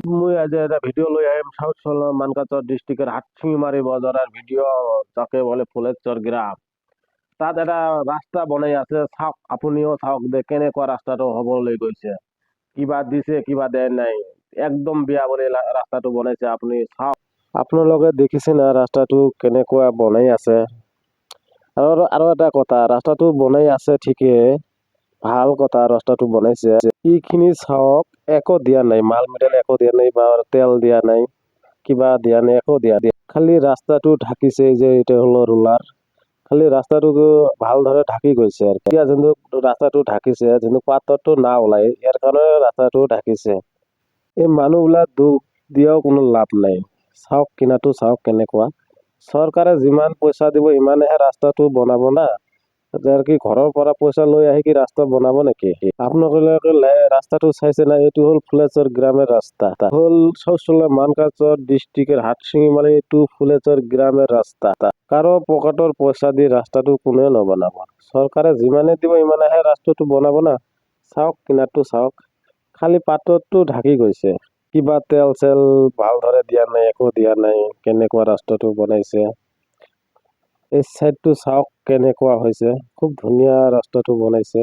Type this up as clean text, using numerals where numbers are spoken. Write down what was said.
মই আজি এটা ভিডিঅ' লৈ আহিম সাউথ মানকাচৰ ডিষ্ট্ৰিক্টৰ হাটশিঙিমাৰী বজাৰৰ ভিডিঅ' যাকে বলে ফুলেশ্বৰ গ্ৰাম। তাত এটা ৰাস্তা বনাই আছে, চাওক আপুনিও চাওক দে কেনেকুৱা ৰাস্তাটো হ'বলৈ গৈছে। কিবা দিছে কিবা দিয়া নাই, একদম বেয়া বুলি ৰাস্তাটো বনাইছে, আপুনি চাওক। আপোনালোকে দেখিছে না ৰাস্তাটো কেনেকুৱা বনাই আছে। আৰু এটা কথা, ৰাস্তাটো বনাই আছে ঠিকেই, ভাল কথা ৰাস্তাটো বনাইছে। এইখিনি চাওক, একো দিয়া নাই, মাল মেটেল একো দিয়া নাই বা তেল দিয়া নাই, কিবা দিয়া নাই, একো দিয়া নাই। খালি ৰাস্তাটো ঢাকিছে, যে এটা হলো ৰোলাৰ, খালি ৰাস্তাটো ভালদৰে ঢাকি গৈছে। আৰু এতিয়া যোনটো ৰাস্তাটো ঢাকিছে, যোনটো পাথৰটো না ওলাই, ইয়াৰ কাৰণে ৰাস্তাটো ঢাকিছে। এই মানুহবিলাক দুখ দিয়াও কোনো লাভ নাই। চাওক কিনাটো চাওক কেনেকুৱা। চৰকাৰে যিমান পইচা দিব ইমানেহে ৰাস্তাটো বনাব না। কি ঘৰৰ পৰা পইচা লৈ আহি কি ৰাস্তা বনাব নেকি? আপোনালোকে ৰাস্তাটো চাইছে না, এইটো হ'ল ফুলেশ্বৰ গ্ৰামেৰ ৰাস্তা। হল সৌচলা মানকাচৰ ডিস্ট্ৰিক্টেৰ হাটশিঙিমাৰি টু ফুলেশ্বৰ গ্ৰামেৰ ৰাস্তা। কাৰো পকেটৰ পইচা দি ৰাস্তাটো কোনে নবনাব। চৰকাৰে যিমানে দিব ইমানেহে ৰাস্তাটো বনাব না। চাওক কিনাৰটো চাওক, খালি পাথৰটো ঢাকি গৈছে। কিবা তেল চেল ভালদৰে দিয়া নাই, একো দিয়া নাই, কেনেকুৱা ৰাস্তাটো বনাইছে। এই চাইডটো চাওক কেনেকুৱা হৈছে, খুব ধুনীয়া ৰাস্তাটো বনাইছে।